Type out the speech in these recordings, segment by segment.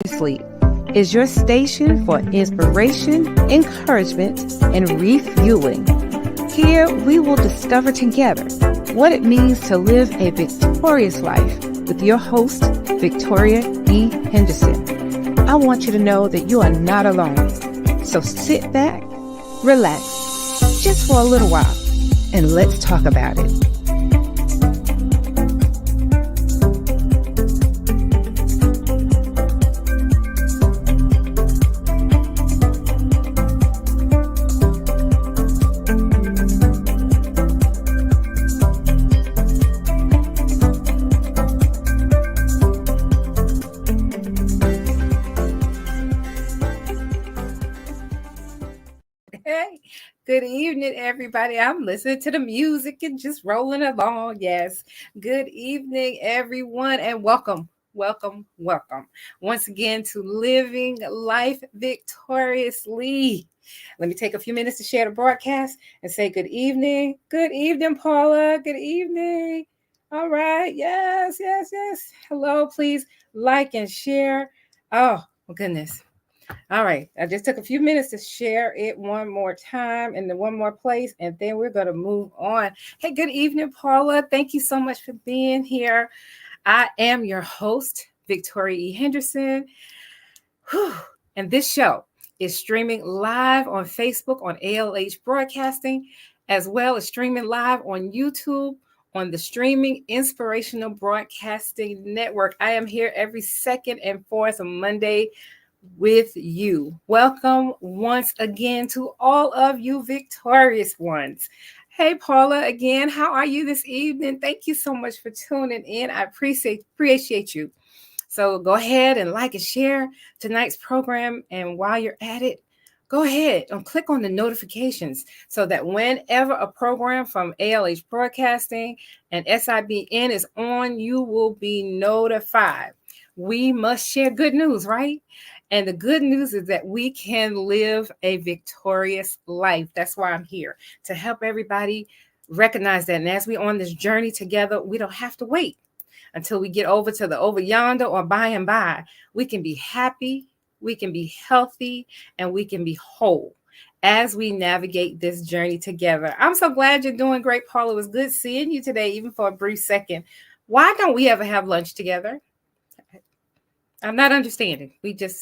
Sleep is your station for inspiration, encouragement, and refueling. Here we will discover together what it means to live a victorious life with your host, Victoria Henderson. I want you to know that you are not alone. So sit back, relax, just for a little while, and let's talk about it. Hey, good evening, everybody. I'm listening to the music and just rolling along. Yes. Good evening, everyone, and welcome, once again to Living Life Victoriously. Let me take a few minutes to share the broadcast and say good evening. Good evening, Paula. Good evening. All right. Yes. Hello. Please like and share. Oh, my goodness. All right. I just took a few minutes to share it one more time in the one more place, and then we're going to move on. Hey, good evening, Paula. Thank you so much for being here. I am your host, Victoria Henderson. Whew. And this show is streaming live on Facebook on ALH Broadcasting, as well as streaming live on YouTube on the Streaming Inspirational Broadcasting Network. I am here every second and fourth Monday with you. Welcome once again to all of you victorious ones. Hey, Paula, again, how are you this evening? Thank you so much for tuning in. I appreciate you. So go ahead and like and share tonight's program. And while you're at it, go ahead and click on the notifications so that whenever a program from ALH Broadcasting and SIBN is on, you will be notified. We must share good news, right? And the good news is that we can live a victorious life. That's why I'm here, to help everybody recognize that. And as we're on this journey together, we don't have to wait until we get over to the over yonder or by and by. We can be happy, we can be healthy, and we can be whole as we navigate this journey together. I'm so glad you're doing great, Paula. It was good seeing you today, even for a brief second. Why don't we ever have lunch together? I'm not understanding. We got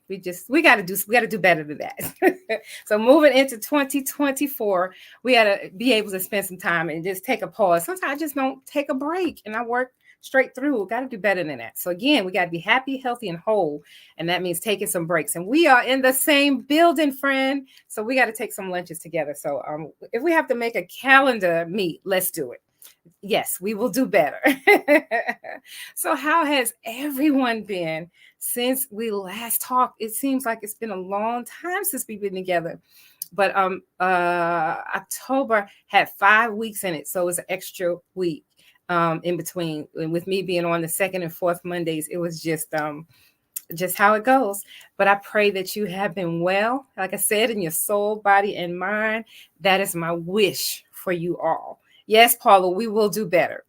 to do better than that. So moving into 2024, we got to be able to spend some time and just take a pause. Sometimes I just don't take a break and I work straight through. Got to do better than that. So again, we got to be happy, healthy, and whole. And that means taking some breaks. And we are in the same building, friend. So we got to take some lunches together. So if we have to make a calendar meet, let's do it. Yes, we will do better. So how has everyone been since we last talked? It seems like it's been a long time since we've been together. But October had 5 weeks in it, so it was an extra week in between. And with me being on the second and fourth Mondays, it was just how it goes. But I pray that you have been well, like I said, in your soul, body, and mind. That is my wish for you all. Yes, Paula, we will do better.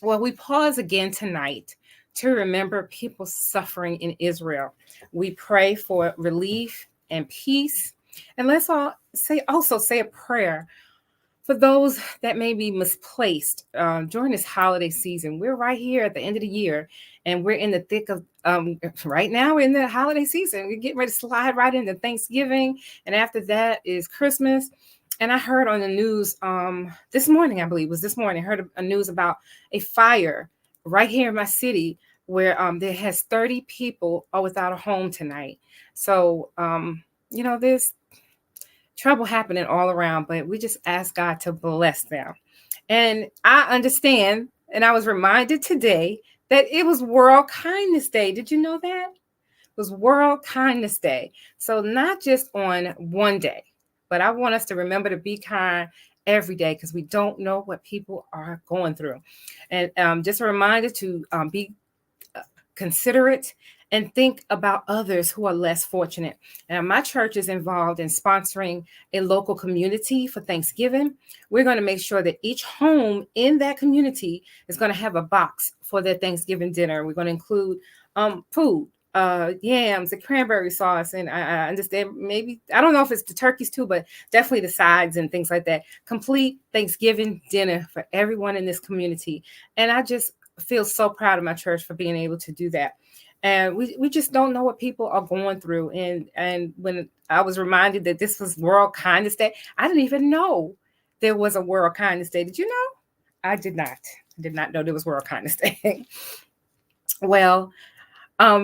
Well, we pause again tonight to remember people suffering in Israel. We pray for relief and peace. And let's also say a prayer for those that may be misplaced during this holiday season. We're right here at the end of the year, and we're in the thick of, right now, we're in the holiday season. We're getting ready to slide right into Thanksgiving, and after that is Christmas. And I heard on the news this morning, I believe it was this morning, I heard a news about a fire right here in my city where there has 30 people are without a home tonight. So, there's trouble happening all around, but we just ask God to bless them. And I understand, and I was reminded today that it was World Kindness Day. Did you know that? It was World Kindness Day. So not just on one day, but I want us to remember to be kind every day because we don't know what people are going through. And just a reminder to be considerate and think about others who are less fortunate. And my church is involved in sponsoring a local community for Thanksgiving. We're going to make sure that each home in that community is going to have a box for their Thanksgiving dinner. We're going to include food yams, the cranberry sauce, and I understand maybe I don't know if it's the turkeys too, but definitely the sides and things like that. Complete Thanksgiving dinner for everyone in this community, and I just feel so proud of my church for being able to do that. And we just don't know what people are going through. And when I was reminded that this was World Kindness Day, I didn't even know there was a World Kindness Day. Did you know? I did not. I did not know there was World Kindness Day. Well,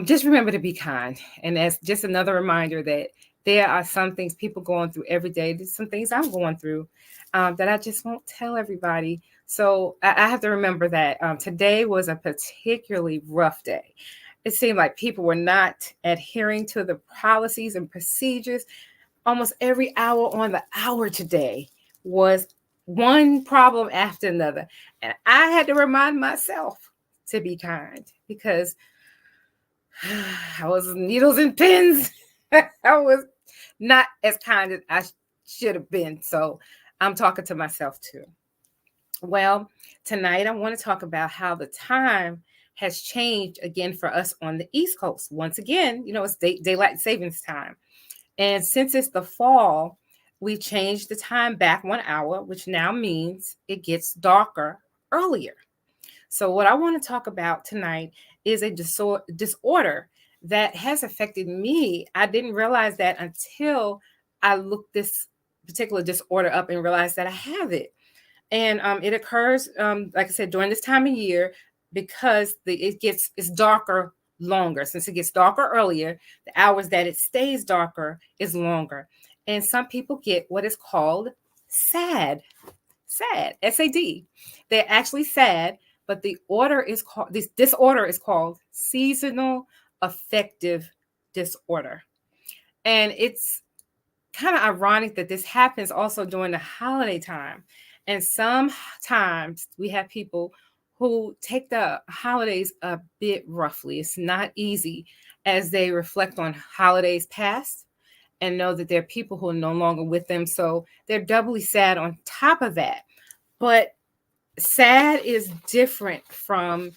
just remember to be kind. And that's just another reminder that there are some things people going through every day. There's some things I'm going through that I just won't tell everybody. So I have to remember that today was a particularly rough day. It seemed like people were not adhering to the policies and procedures. Almost every hour on the hour today was one problem after another. And I had to remind myself to be kind because I was needles and pins. I was not as kind as I should have been. So I'm talking to myself too. Well, tonight I want to talk about how the time has changed again for us on the East Coast. Once again, it's daylight savings time. And since it's the fall, we changed the time back 1 hour, which now means it gets darker earlier. So what I want to talk about tonight is a disorder that has affected me. I didn't realize that until I looked this particular disorder up and realized that I have it. And it occurs, like I said, during this time of year because it's darker longer. Since it gets darker earlier, the hours that it stays darker is longer. And some people get what is called SAD, SAD. They're actually sad, but the order is called this disorder is called seasonal affective disorder. And it's kind of ironic that this happens also during the holiday time. And sometimes we have people who take the holidays a bit roughly. It's not easy as they reflect on holidays past and know that there are people who are no longer with them. So they're doubly sad on top of that. But sad is different from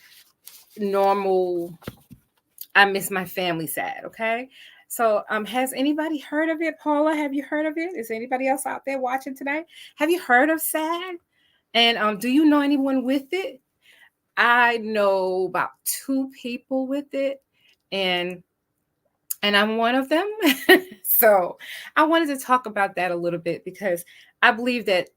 normal, I miss my family sad, okay? So has anybody heard of it? Paula, have you heard of it? Is anybody else out there watching today? Have you heard of SAD? And do you know anyone with it? I know about 2 people with it, and I'm one of them. So I wanted to talk about that a little bit because I believe that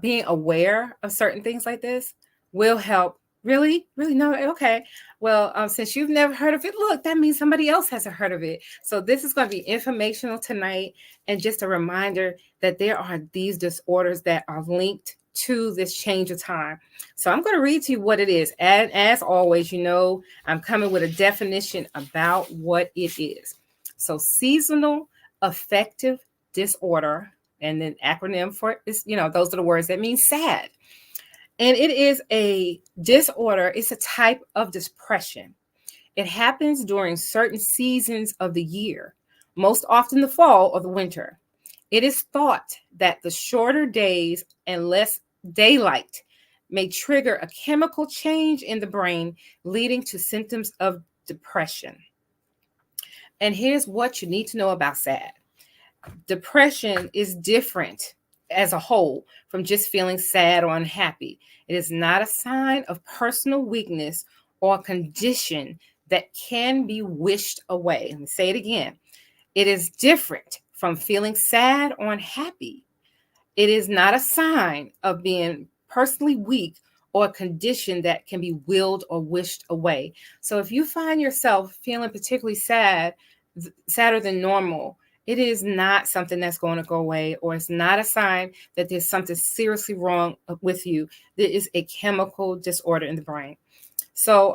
being aware of certain things like this will help. Really? Really? No? Okay. Well, since you've never heard of it, look, that means somebody else hasn't heard of it. So this is going to be informational tonight and just a reminder that there are these disorders that are linked to this change of time. So I'm going to read to you what it is. And as always, I'm coming with a definition about what it is. So seasonal affective disorder, and then acronym for is, those are the words that mean SAD. And it is a disorder. It's a type of depression. It happens during certain seasons of the year, most often the fall or the winter. It is thought that the shorter days and less daylight may trigger a chemical change in the brain, leading to symptoms of depression. And here's what you need to know about SAD. Depression is different as a whole from just feeling sad or unhappy. It is not a sign of personal weakness or condition that can be wished away. Let me say it again. It is different from feeling sad or unhappy. It is not a sign of being personally weak or a condition that can be willed or wished away. So if you find yourself feeling particularly sad, sadder than normal, it is not something that's going to go away, or it's not a sign that there's something seriously wrong with you. There is a chemical disorder in the brain. So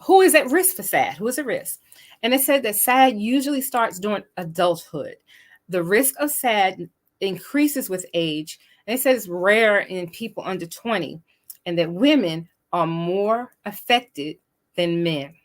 who is at risk for SAD? Who is at risk? And it said that SAD usually starts during adulthood. The risk of SAD increases with age. And it says it's rare in people under 20, and that women are more affected than men.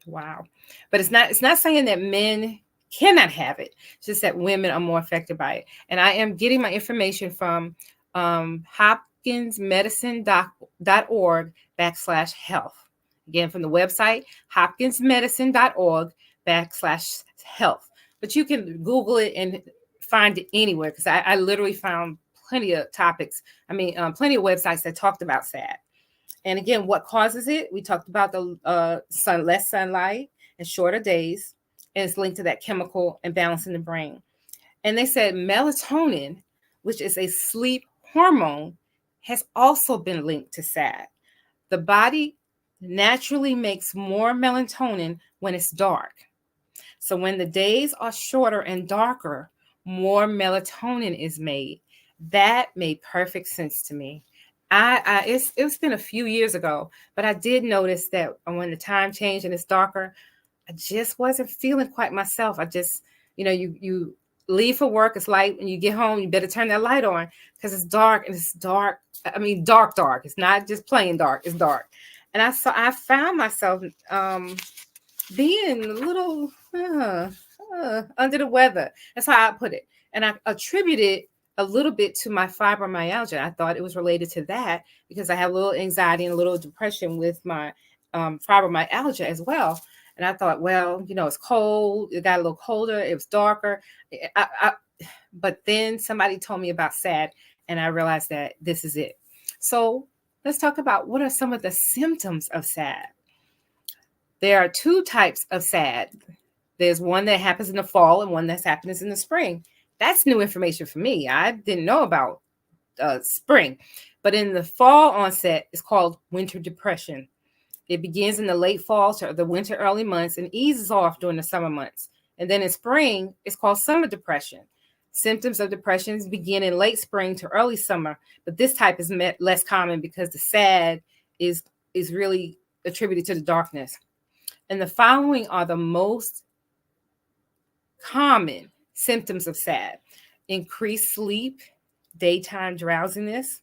Wow. But it's not saying that men cannot have it. It's just that women are more affected by it. And I am getting my information from hopkinsmedicine.org/health. Again, from the website, hopkinsmedicine.org/health. But you can Google it and find it anywhere, because I literally found plenty of topics. Plenty of websites that talked about SAD. And again, what causes it? We talked about the less sunlight and shorter days, and it's linked to that chemical imbalance in the brain. And they said melatonin, which is a sleep hormone, has also been linked to SAD. The body naturally makes more melatonin when it's dark. So when the days are shorter and darker, more melatonin is made. That made perfect sense to me. It's been a few years ago, but I did notice that when the time changed and it's darker, I just wasn't feeling quite myself. I just, you leave for work, it's light, and you get home, you better turn that light on because it's dark, and it's dark. Dark. It's not just plain dark, it's dark. And I found myself being a little under the weather. That's how I put it. And I attributed a little bit to my fibromyalgia. I thought it was related to that because I have a little anxiety and a little depression with my fibromyalgia as well. And I thought, well, it's cold. It got a little colder. It was darker. But then somebody told me about SAD, and I realized that this is it. So let's talk about what are some of the symptoms of SAD. There are two types of SAD. There's one that happens in the fall and one that happens in the spring. That's new information for me. I didn't know about spring. But in the fall onset, it's called winter depression. It begins in the late fall to the winter early months and eases off during the summer months. And then in spring, it's called summer depression. Symptoms of depression begin in late spring to early summer, but this type is less common because the SAD is really attributed to the darkness. And the following are the most common symptoms of SAD: increased sleep, daytime drowsiness,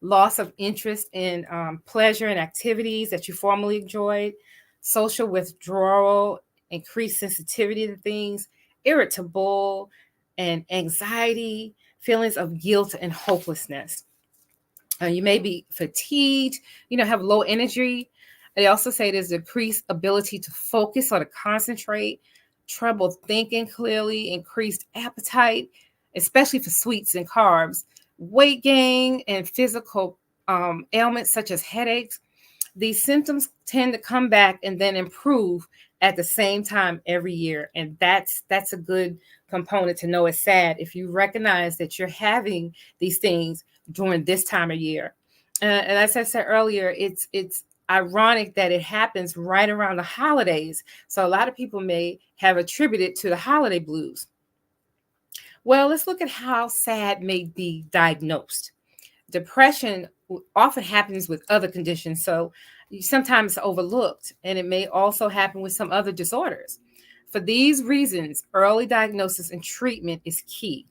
loss of interest in pleasure and activities that you formerly enjoyed, social withdrawal, increased sensitivity to things, irritable and anxiety, feelings of guilt and hopelessness. You may be fatigued, have low energy. They also say there's decreased ability to focus or to concentrate, trouble thinking clearly, increased appetite, especially for sweets and carbs, weight gain, and physical ailments such as headaches. These symptoms tend to come back and then improve at the same time every year. And that's a good component to know it's SAD if you recognize that you're having these things during this time of year. And as I said earlier, it's ironic that it happens right around the holidays. So a lot of people may have attributed to the holiday blues. Well, let's look at how SAD may be diagnosed. Depression often happens with other conditions, so sometimes it's overlooked, and it may also happen with some other disorders. For these reasons, early diagnosis and treatment is key.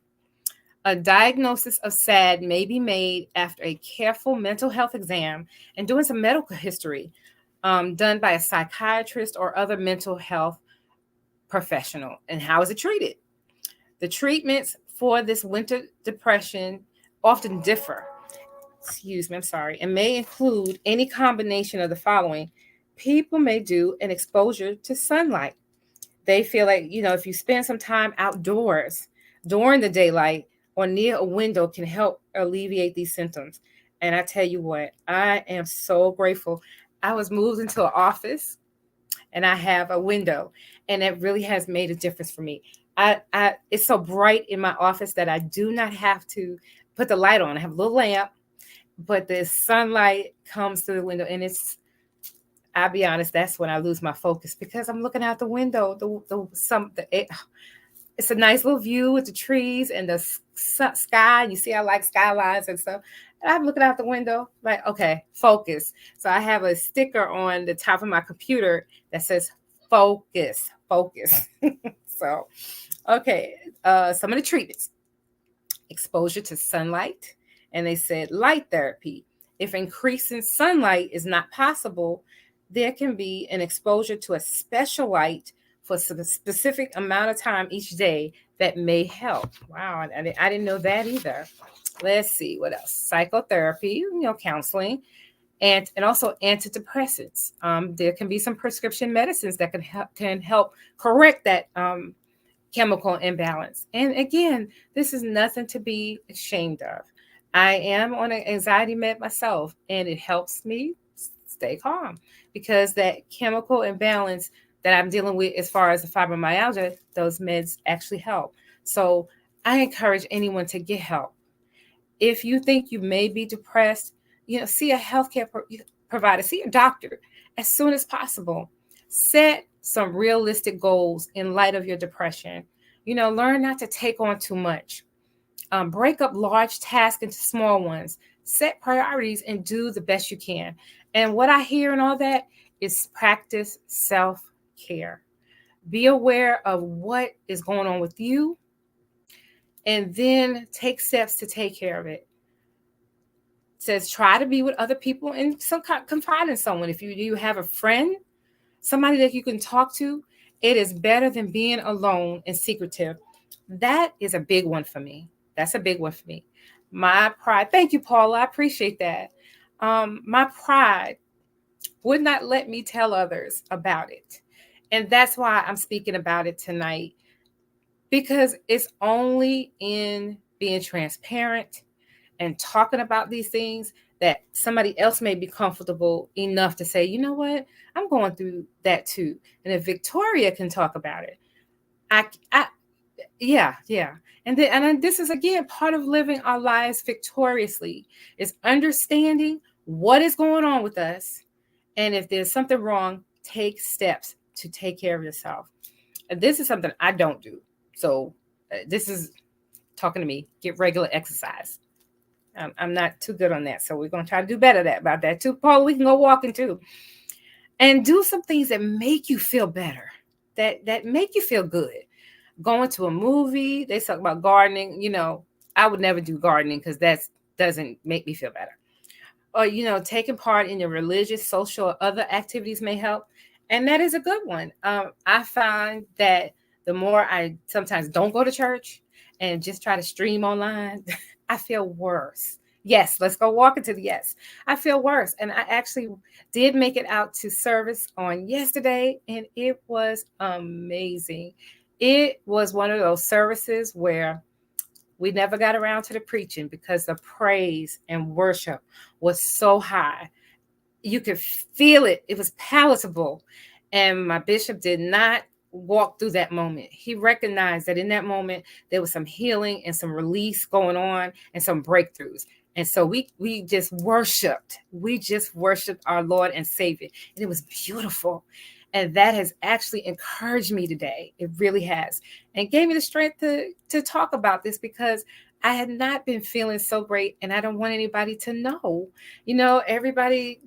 A diagnosis of SAD may be made after a careful mental health exam and doing some medical history done by a psychiatrist or other mental health professional. And how is it treated? The treatments for this winter depression often differ. And may include any combination of the following. People may do an exposure to sunlight. They feel like, if you spend some time outdoors during the daylight or near a window can help alleviate these symptoms. And I tell you what, I am so grateful. I was moved into an office and I have a window, and it really has made a difference for me. It's so bright in my office that I do not have to put the light on. I have a little lamp, but the sunlight comes through the window, and I'll be honest, that's when I lose my focus because I'm looking out the window. It's a nice little view with the trees and the sky. You see, I like skylines and stuff. And I'm looking out the window like, okay, focus. So I have a sticker on the top of my computer that says focus. So, okay, some of the treatments. Exposure to sunlight. And they said light therapy. If increasing sunlight is not possible, there can be an exposure to a special light for a specific amount of time each day that may help. Wow, I didn't know that either. Let's see what else. Psychotherapy, counseling. and also antidepressants. There can be some prescription medicines that can help correct that chemical imbalance. And again, this is nothing to be ashamed of. I am on an anxiety med myself, and it helps me stay calm because that chemical imbalance that I'm dealing with as far as the fibromyalgia, those meds actually help. So I encourage anyone to get help. If you think you may be depressed, see a healthcare provider, see a doctor as soon as possible. Set some realistic goals in light of your depression. Learn not to take on too much. Break up large tasks into small ones. Set priorities and do the best you can. And what I hear in all that is practice self care. Be aware of what is going on with you and then take steps to take care of it. Says try to be with other people and confide in someone. If you have a friend, somebody that you can talk to, it is better than being alone and secretive. That is a big one for me. That's a big one for me. My pride. Thank you, Paula. I appreciate that. My pride would not let me tell others about it. And that's why I'm speaking about it tonight, because it's only in being transparent and talking about these things that somebody else may be comfortable enough to say, you know what, I'm going through that too. And if Victoria can talk about it, I yeah. And then this is again part of living our lives victoriously, is understanding what is going on with us. And if there's something wrong, take steps to take care of yourself. And this is something I don't do. So this is talking to me, get regular exercise. I'm not too good on that. So we're going to try to do better about that too. Paul, we can go walking too. And do some things that make you feel better, that make you feel good. Going to a movie, they talk about gardening. I would never do gardening because that doesn't make me feel better. Or, taking part in your religious, social, or other activities may help. And that is a good one. I find that the more I sometimes don't go to church and just try to stream online, I feel worse. Yes, let's go walk into the yes. I feel worse. And I actually did make it out to service on yesterday, and it was amazing. It was one of those services where we never got around to the preaching because the praise and worship was so high. You could feel it. It was palatable. And my bishop did not walk through that moment. He recognized that in that moment, there was some healing and some release going on and some breakthroughs. And so we just worshiped. We just worshiped our Lord and Savior. And it was beautiful. And that has actually encouraged me today. It really has. And gave me the strength to talk about this because I had not been feeling so great. And I don't want anybody to know. Everybody,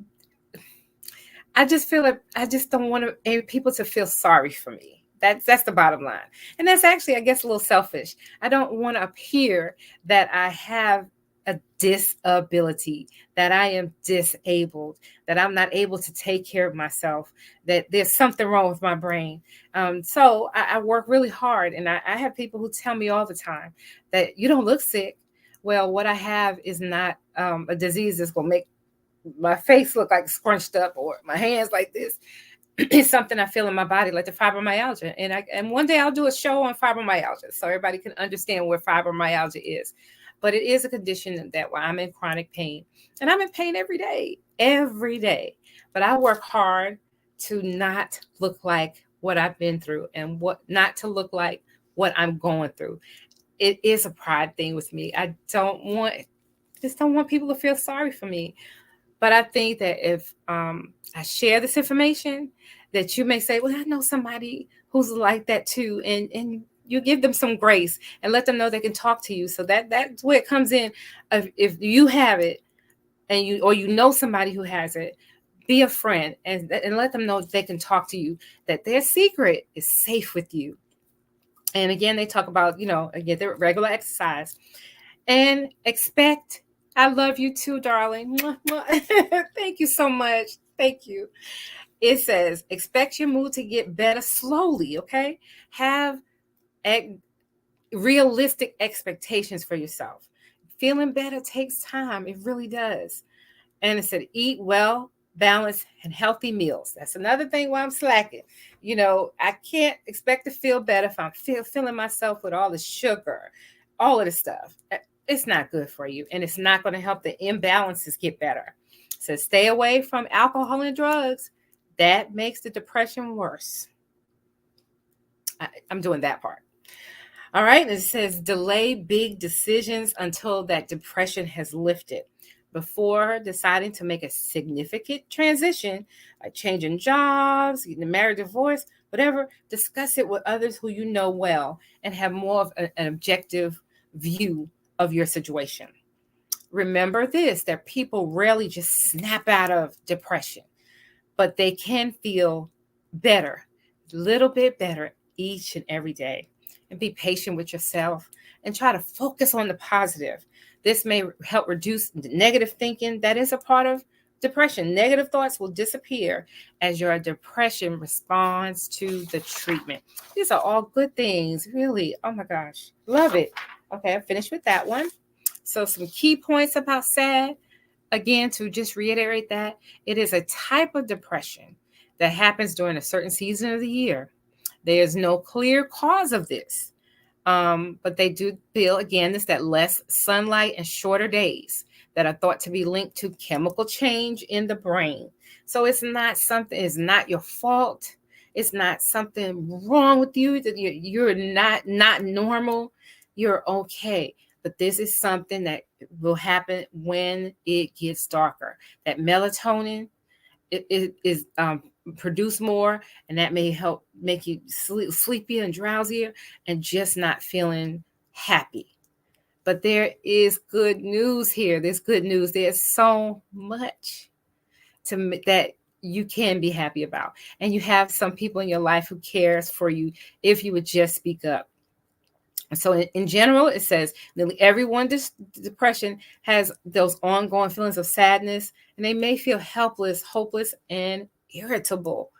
I just feel like I just don't want people to feel sorry for me. That's the bottom line. And that's actually, I guess, a little selfish. I don't want to appear that I have a disability, that I am disabled, that I'm not able to take care of myself, that there's something wrong with my brain. So I work really hard, and I have people who tell me all the time that you don't look sick. Well, what I have is not a disease that's going to make my face look like scrunched up or my hands like this. It's something I feel in my body, like the fibromyalgia. And one day I'll do a show on fibromyalgia so everybody can understand where fibromyalgia is. But it is a condition that I'm in chronic pain, and I'm in pain every day. But I work hard to not look like what I've been through and not to look like what I'm going through. It is a pride thing with me. I just don't want people to feel sorry for me. But I think that if I share this information, that you may say, well, I know somebody who's like that too. And you give them some grace and let them know they can talk to you. So that's where it comes in. If you have it and you know somebody who has it, be a friend and let them know that they can talk to you, that their secret is safe with you. And again, they talk about, again, their regular exercise and expect. I love you too, darling. Thank you so much. Thank you. It says, expect your mood to get better slowly, okay? Have realistic expectations for yourself. Feeling better takes time. It really does. And it said, eat well, balanced, and healthy meals. That's another thing why I'm slacking. I can't expect to feel better if I'm filling myself with all the sugar, all of the stuff. It's not good for you, and it's not going to help the imbalances get better. So stay away from alcohol and drugs. That makes the depression worse. I'm doing that part. All right. And it says delay big decisions until that depression has lifted. Before deciding to make a significant transition, like changing jobs, getting married, divorce, whatever, discuss it with others who you know well and have more of an objective view of your situation. Remember this, that people rarely just snap out of depression, but they can feel better, a little bit better each and every day. And be patient with yourself and try to focus on the positive. This may help reduce negative thinking that is a part of depression. Negative thoughts will disappear as your depression responds to the treatment. These are all good things, really. Oh my gosh, love it. Okay, I'm finished with that one. So some key points about SAD. Again, to just reiterate that, it is a type of depression that happens during a certain season of the year. There is no clear cause of this, but they do feel, again, it's that less sunlight and shorter days that are thought to be linked to chemical change in the brain. So it's not your fault. It's not something wrong with you, that you're not normal. You're okay. But this is something that will happen when it gets darker. That melatonin it is produced more, and that may help make you sleepier and drowsier and just not feeling happy. But there is good news here. There's good news. There's so much that you can be happy about. And you have some people in your life who cares for you if you would just speak up. So in general, it says nearly everyone depression has those ongoing feelings of sadness, and they may feel helpless, hopeless, and irritable.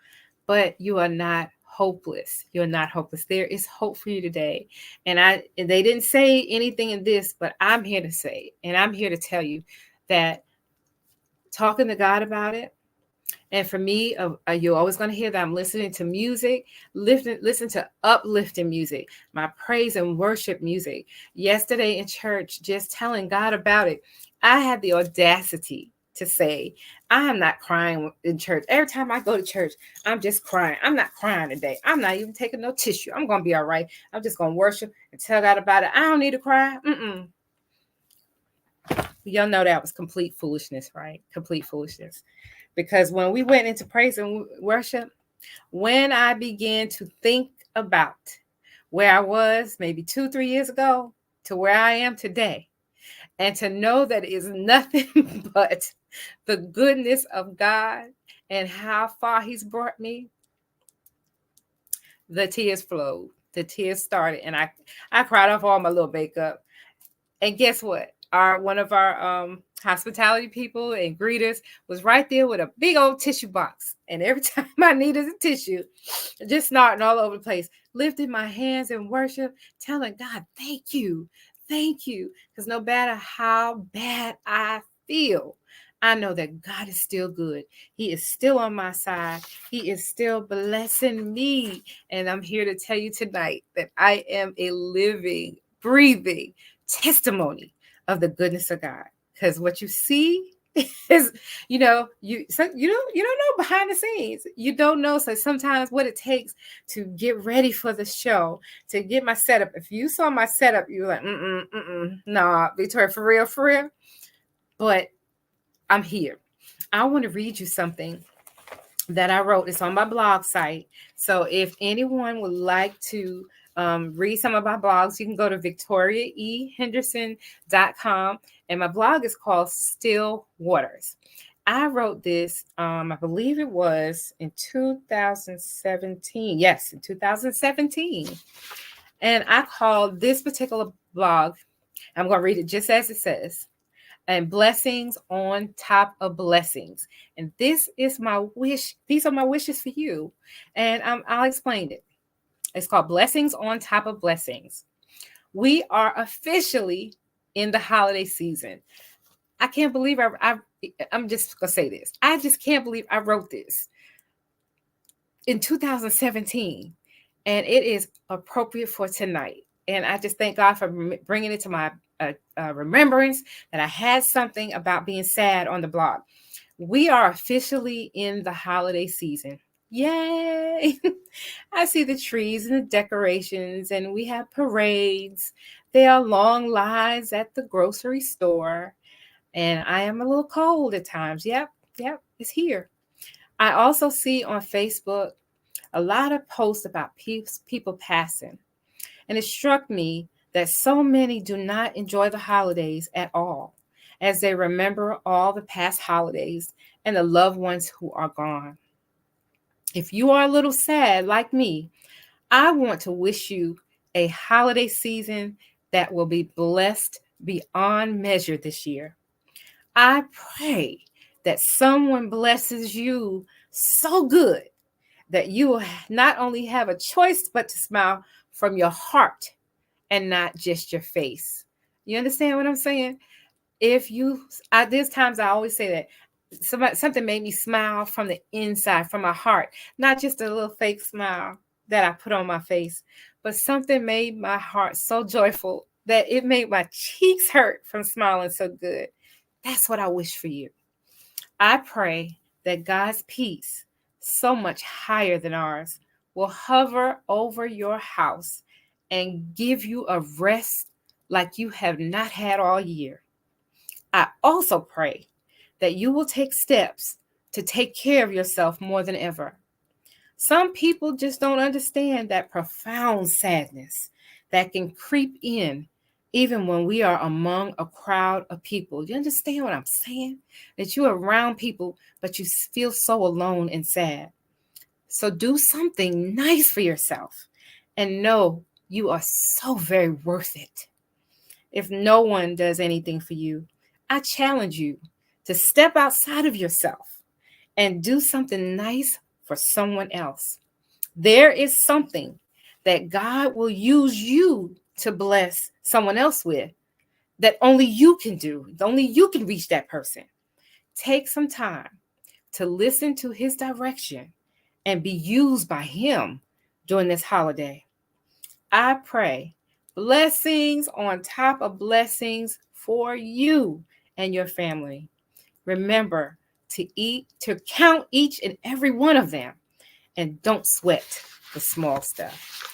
But you are not hopeless. You're not hopeless. There is hope for you today. And they didn't say anything in this, but I'm here to say, and I'm here to tell you that talking to God about it. And for me, you're always going to hear that I'm listening to music, listen to uplifting music, my praise and worship music. Yesterday in church, just telling God about it, I had the audacity to say, I am not crying in church. Every time I go to church, I'm just crying. I'm not crying today. I'm not even taking no tissue. I'm going to be all right. I'm just going to worship and tell God about it. I don't need to cry. Y'all know that was complete foolishness, right? Complete foolishness. Because when we went into praise and worship, when I began to think about where I was maybe 2-3 years ago to where I am today, and to know that it is nothing but the goodness of God and how far He's brought me, the tears flowed. The tears started, and I cried off all my little makeup. And guess what? One of our hospitality people and greeters was right there with a big old tissue box. And every time I needed a tissue, just snorting all over the place, lifted my hands in worship, telling God, thank you. Thank you. Because no matter how bad I feel, I know that God is still good. He is still on my side. He is still blessing me. And I'm here to tell you tonight that I am a living, breathing testimony of the goodness of God. Because what you see is, you don't know behind the scenes. You don't know. So sometimes what it takes to get ready for the show, to get my setup. If you saw my setup, you were like, nah, Victoria, for real, for real. But I'm here. I want to read you something that I wrote. It's on my blog site. So if anyone would like to read some of my blogs, you can go to victoriaehenderson.com. And my blog is called Still Waters. I wrote this, I believe it was in 2017. Yes, in 2017. And I called this particular blog, I'm going to read it just as it says, and blessings on top of blessings. And this is my wish. These are my wishes for you. And I'll explain it. It's called Blessings on Top of Blessings. We are officially in the holiday season. I can't believe I'm just gonna say this. I just can't believe I wrote this in 2017, and it is appropriate for tonight. And I just thank God for bringing it to my remembrance that I had something about being sad on the blog. We are officially in the holiday season. Yay! I see the trees and the decorations, and we have parades. There are long lines at the grocery store, and I am a little cold at times. Yep, it's here. I also see on Facebook a lot of posts about people passing, and it struck me that so many do not enjoy the holidays at all, as they remember all the past holidays and the loved ones who are gone. If you are a little sad like me, I want to wish you a holiday season that will be blessed beyond measure this year. I pray that someone blesses you so good that you will not only have a choice but to smile from your heart and not just your face. You understand what I'm saying? If you, there's times I always say that something made me smile from the inside, from my heart, not just a little fake smile that I put on my face, but something made my heart so joyful that it made my cheeks hurt from smiling so good. That's what I wish for you. I pray that God's peace, so much higher than ours, will hover over your house and give you a rest like you have not had all year. I also pray that you will take steps to take care of yourself more than ever. Some people just don't understand that profound sadness that can creep in even when we are among a crowd of people. You understand what I'm saying? That you're around people, but you feel so alone and sad. So do something nice for yourself and know you are so very worth it. If no one does anything for you, I challenge you to step outside of yourself and do something nice for someone else. There is something that God will use you to bless someone else with that only you can do. Only you can reach that person. Take some time to listen to his direction and be used by him during this holiday. I pray blessings on top of blessings for you and your family. Remember to count each and every one of them, and don't sweat the small stuff.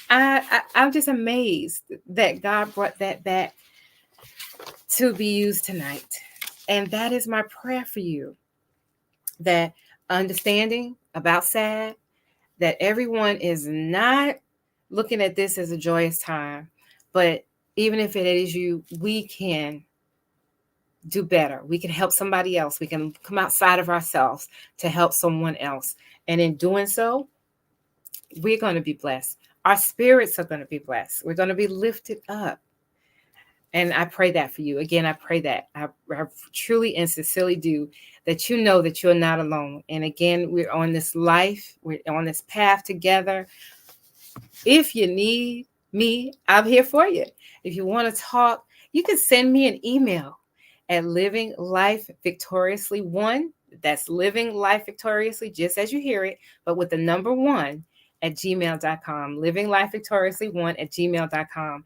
I'm just amazed that God brought that back to be used tonight. And that is my prayer for you, that understanding about sad, that everyone is not looking at this as a joyous time, but even if it is you, we can do better. We can help somebody else. We can come outside of ourselves to help someone else. And in doing so, we're going to be blessed. Our spirits are going to be blessed. We're going to be lifted up. And I pray that for you. Again, I pray that. I truly and sincerely do, that you know that you're not alone. And again, we're on this life. We're on this path together. If you need me, I'm here for you. If you want to talk, you can send me an email at Living Life Victoriously 1. That's Living Life Victoriously, just as you hear it, but with the number 1 at gmail.com. Living Life Victoriously 1 at gmail.com.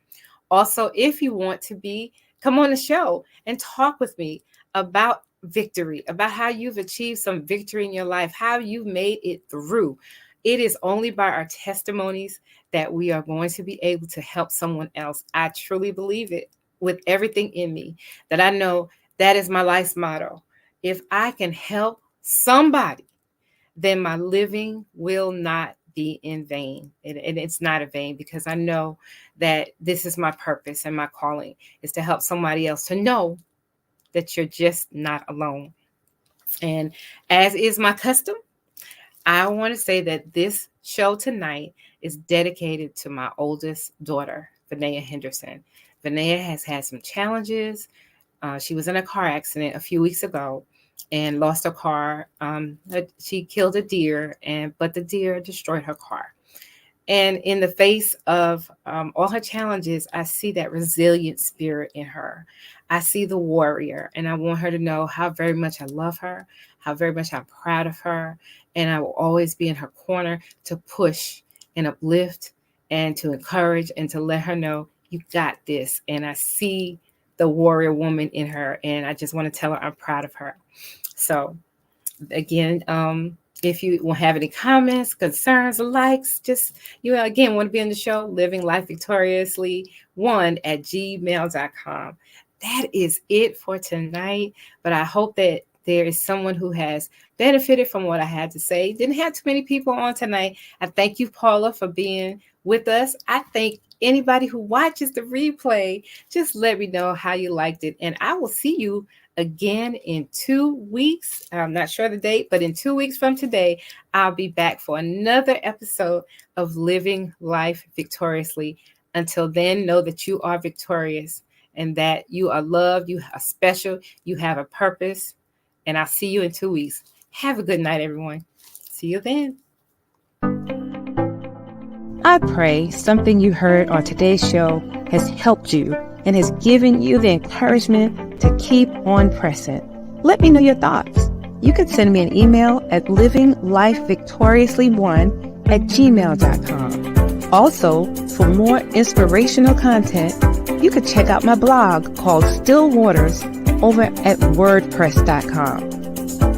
Also, if you want to come on the show and talk with me about victory, about how you've achieved some victory in your life, how you've made it through. It is only by our testimonies that we are going to be able to help someone else. I truly believe it with everything in me, that I know that is my life's motto. If I can help somebody, then my living will not be in vain. And it's not in vain, because I know that this is my purpose and my calling is to help somebody else to know that you're just not alone. And as is my custom, I want to say that this show tonight is dedicated to my oldest daughter, Victoria Henderson. Victoria has had some challenges. She was in a car accident a few weeks ago and lost her car. She killed a deer, but the deer destroyed her car. And in the face of all her challenges, I see that resilient spirit in her. I see the warrior, and I want her to know how very much I love her, how very much I'm proud of her, and I will always be in her corner to push and uplift and to encourage and to let her know you got this. And I see the warrior woman in her, and I just want to tell her I'm proud of her. So again, if you will have any comments, concerns, likes, just again want to be on the show, living life victoriously 1@gmail.com. That is it for tonight. But I hope that there is someone who has benefited from what I had to say. Didn't have too many people on tonight. I thank you, Paula, for being with us. I thank anybody who watches the replay. Just let me know how you liked it. And I will see you again in 2 weeks. I'm not sure the date, but in 2 weeks from today, I'll be back for another episode of Living Life Victoriously. Until then, know that you are victorious and that you are loved, you are special, you have a purpose. And I'll see you in 2 weeks. Have a good night, everyone. See you then. I pray something you heard on today's show has helped you and has given you the encouragement to keep on pressing. Let me know your thoughts. You can send me an email at livinglifevictoriously1@gmail.com. Also, for more inspirational content, you can check out my blog called Still Waters over at wordpress.com.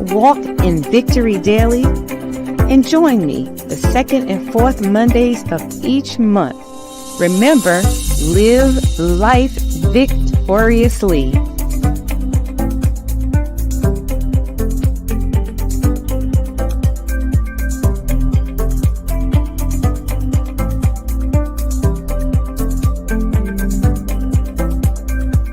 Walk in victory daily and join me the second and fourth Mondays of each month. Remember, live life victoriously.